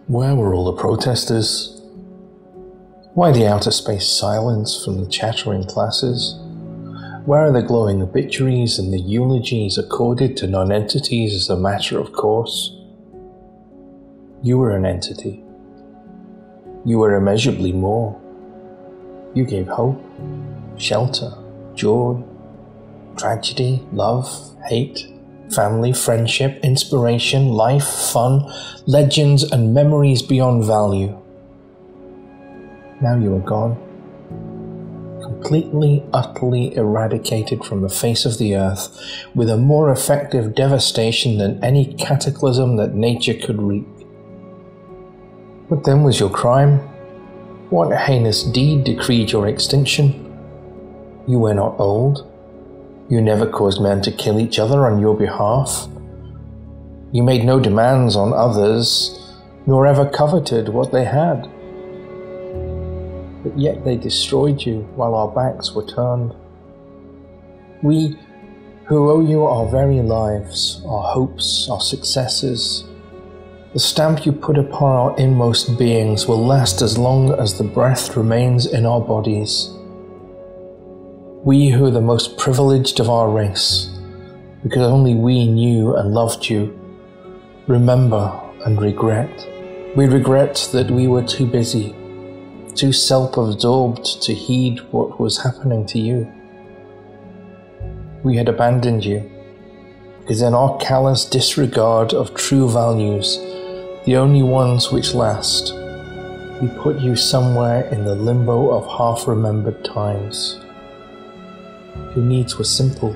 Where were all the protesters? Why the outer space silence from the chattering classes? Where are the glowing obituaries and the eulogies accorded to non-entities as a matter of course? You were an entity. You were immeasurably more. You gave hope, shelter, joy, tragedy, love, hate, family, friendship, inspiration, life, fun, legends and memories beyond value. Now you are gone. Completely, utterly eradicated from the face of the earth, with a more effective devastation than any cataclysm that nature could wreak. What then was your crime? What heinous deed decreed your extinction? You were not old. You never caused men to kill each other on your behalf. You made no demands on others, nor ever coveted what they had. But yet they destroyed you while our backs were turned. We, who owe you our very lives, our hopes, our successes, the stamp you put upon our inmost beings will last as long as the breath remains in our bodies. We who are the most privileged of our race, because only we knew and loved you, remember and regret. We regret that we were too busy, too self-absorbed to heed what was happening to you. We had abandoned you, because in our callous disregard of true values, the only ones which last, we put you somewhere in the limbo of half-remembered times. Your needs were simple.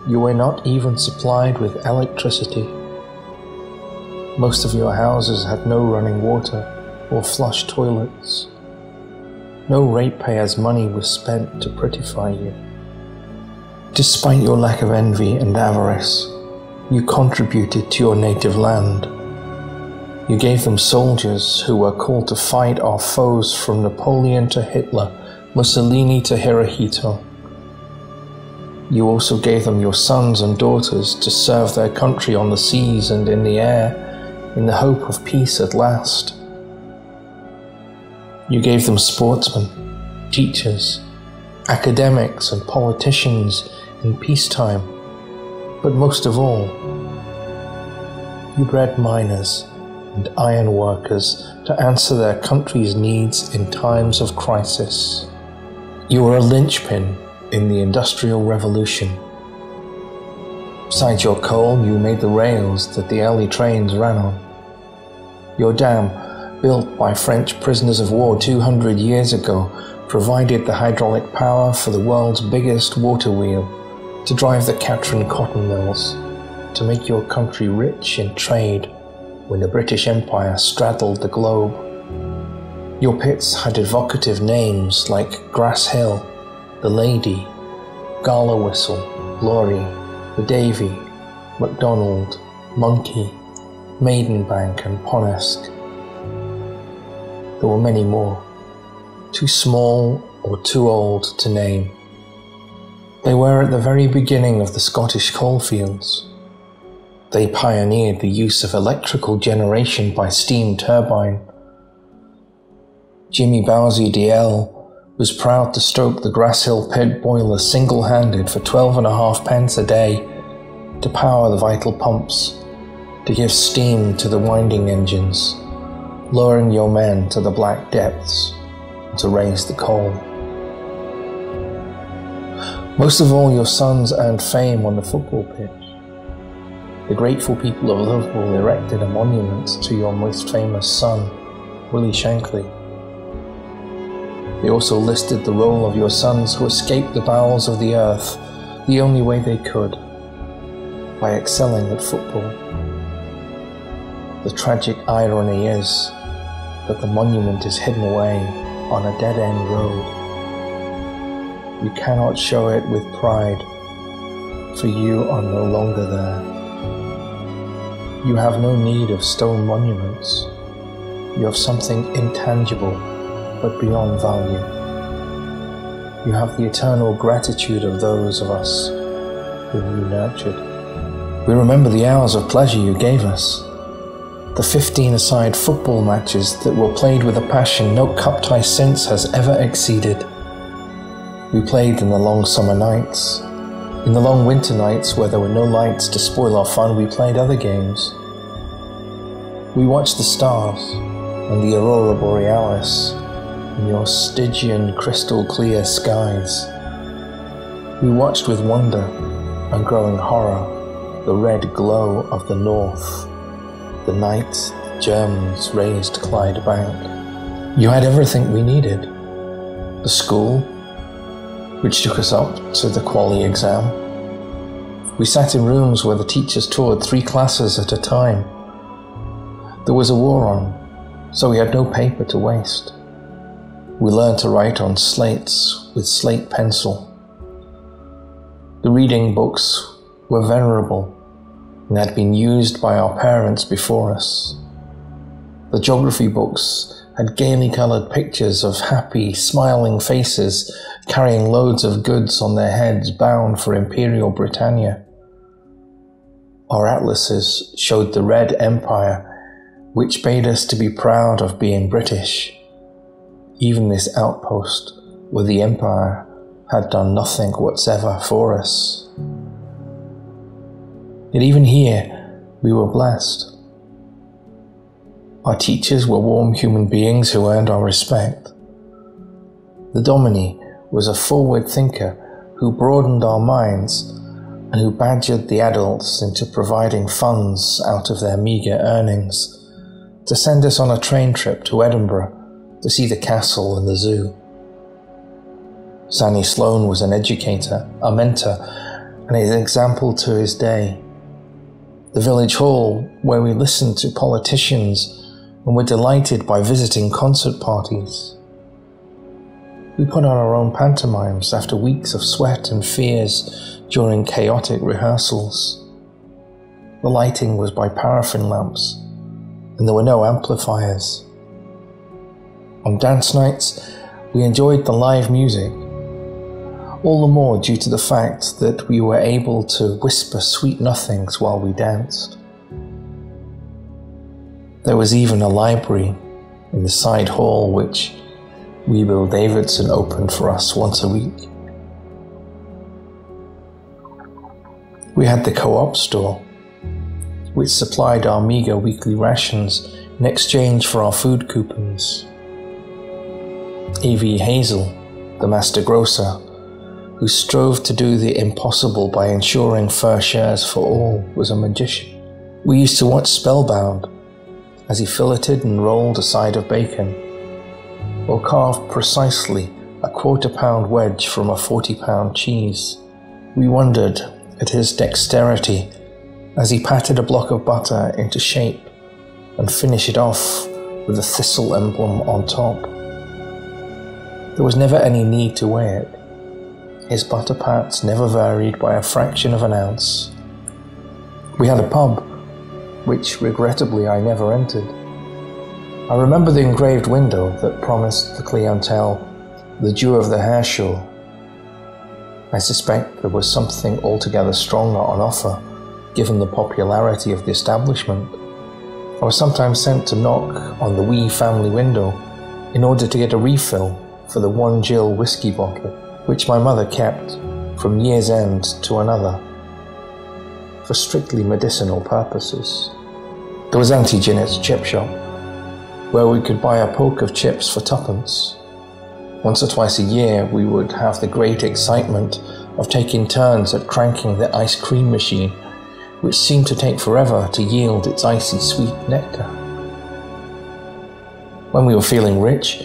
You were not even supplied with electricity. Most of your houses had no running water or flush toilets. No ratepayers' money was spent to prettify you. Despite your lack of envy and avarice, you contributed to your native land. You gave them soldiers who were called to fight our foes from Napoleon to Hitler, Mussolini to Hirohito. You also gave them your sons and daughters to serve their country on the seas and in the air, in the hope of peace at last. You gave them sportsmen, teachers, academics and politicians in peacetime, but most of all, you bred miners and iron workers to answer their country's needs in times of crisis. You were a linchpin in the Industrial Revolution. Besides your coal, you made the rails that the early trains ran on. Your dam, built by French prisoners of war 200 years ago, provided the hydraulic power for the world's biggest water wheel, to drive the Catron cotton mills, to make your country rich in trade when the British Empire straddled the globe. Your pits had evocative names like Grass Hill, The Lady, Gala Whistle, Glory, The Davy, MacDonald, Monkey, Maidenbank and Ponesk. There were many more, too small or too old to name. They were at the very beginning of the Scottish coalfields. They pioneered the use of electrical generation by steam turbine. Jimmy Bowsy DL was proud to stoke the Grass Hill pit boiler single-handed for 12.5 pence a day to power the vital pumps, to give steam to the winding engines, lowering your men to the black depths, and to raise the coal. Most of all, your sons earned fame on the football pitch. The grateful people of Liverpool erected a monument to your most famous son, Willie Shankly. They also listed the role of your sons who escaped the bowels of the earth the only way they could, by excelling at football. The tragic irony is that the monument is hidden away on a dead-end road. You cannot show it with pride, for you are no longer there. You have no need of stone monuments. You have something intangible, but beyond value. You have the eternal gratitude of those of us whom you nurtured. We remember the hours of pleasure you gave us, the 15-a-side football matches that were played with a passion no cup tie since has ever exceeded. We played in the long summer nights. In the long winter nights where there were no lights to spoil our fun, we played other games. We watched the stars and the aurora borealis in your Stygian crystal clear skies. We watched with wonder and growing horror the red glow of the north, the night the Germans razed Clyde Bank. You had everything we needed. The school, which took us up to the quali exam. We sat in rooms where the teachers taught 3 classes at a time. There was a war on, so we had no paper to waste. We learned to write on slates with slate pencil. The reading books were venerable and had been used by our parents before us. The geography books had gaily coloured pictures of happy, smiling faces carrying loads of goods on their heads bound for Imperial Britannia. Our atlases showed the Red Empire, which bade us to be proud of being British, even this outpost where the Empire had done nothing whatsoever for us. Yet even here, we were blessed. Our teachers were warm human beings who earned our respect. The Dominie was a forward thinker who broadened our minds and who badgered the adults into providing funds out of their meagre earnings to send us on a train trip to Edinburgh to see the castle and the zoo. Sanny Sloan was an educator, a mentor, and an example to his day. The village hall, where we listened to politicians and were delighted by visiting concert parties. We put on our own pantomimes after weeks of sweat and fears during chaotic rehearsals. The lighting was by paraffin lamps, and there were no amplifiers. On dance nights, we enjoyed the live music, all the more due to the fact that we were able to whisper sweet nothings while we danced. There was even a library in the side hall which Weebill Davidson opened for us once a week. We had the co-op store, which supplied our meagre weekly rations in exchange for our food coupons. A.V. Hazel, the master grocer, who strove to do the impossible by ensuring fair shares for all, was a magician. We used to watch spellbound as he filleted and rolled a side of bacon, or carved precisely a quarter-pound wedge from a 40-pound cheese. We wondered at his dexterity as he patted a block of butter into shape and finished it off with a thistle emblem on top. There was never any need to weigh it. His butter pats never varied by a fraction of an ounce. We had a pub, which regrettably I never entered. I remember the engraved window that promised the clientele the dew of the Herschel. I suspect there was something altogether stronger on offer, given the popularity of the establishment. I was sometimes sent to knock on the wee family window in order to get a refill for the 1 gill whiskey bottle, which my mother kept from year's end to another, for strictly medicinal purposes. There was Auntie Janet's chip shop, where we could buy a poke of chips for 2pence. Once or twice a year we would have the great excitement of taking turns at cranking the ice cream machine, which seemed to take forever to yield its icy sweet nectar. When we were feeling rich,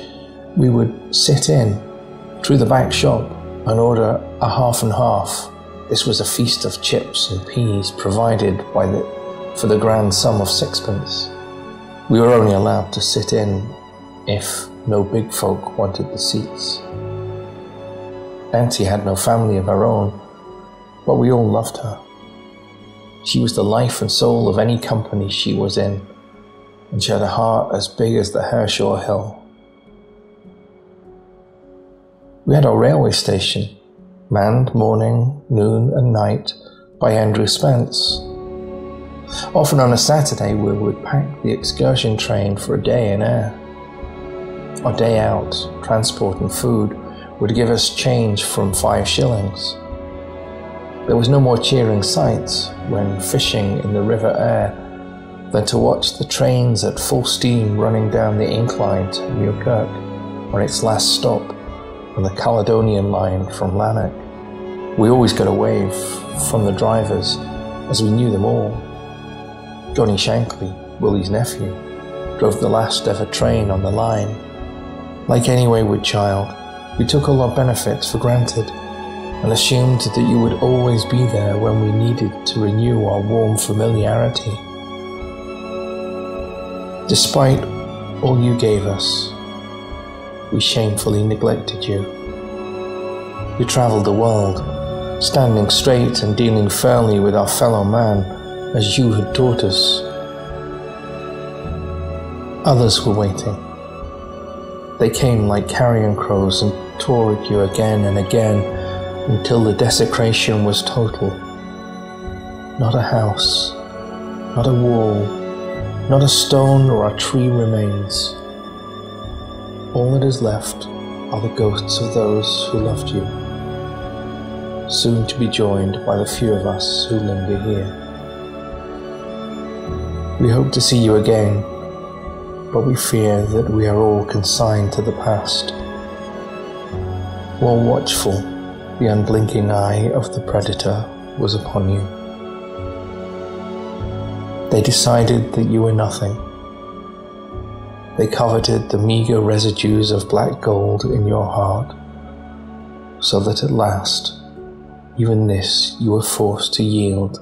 we would sit in through the back shop and order a half and half. This was a feast of chips and peas provided for the grand sum of 6pence. We were only allowed to sit in if no big folk wanted the seats. Auntie had no family of her own, but we all loved her. She was the life and soul of any company she was in, and she had a heart as big as the Herschel Hill. We had our railway station, manned morning, noon and night by Andrew Spence. Often on a Saturday we would pack the excursion train for a day in air. Our day out, transport and food would give us change from 5 shillings. There was no more cheering sight when fishing in the River Aire than to watch the trains at full steam running down the incline to Muirkirk on its last stop on the Caledonian line from Lanark. We always got a wave from the drivers as we knew them all. Johnny Shankly, Willie's nephew, drove the last ever train on the line. Like any wayward child, we took all our benefits for granted and assumed that you would always be there when we needed to renew our warm familiarity. Despite all you gave us, we shamefully neglected you. You travelled the world, standing straight and dealing fairly with our fellow man as you had taught us. Others were waiting. They came like carrion crows and tore at you again and again until the desecration was total. Not a house, not a wall, not a stone or a tree remains. All that is left are the ghosts of those who loved you, soon to be joined by the few of us who linger here. We hope to see you again, but we fear that we are all consigned to the past. While watchful, the unblinking eye of the predator was upon you. They decided that you were nothing. They coveted the meager residues of black gold in your heart, so that at last, even this you were forced to yield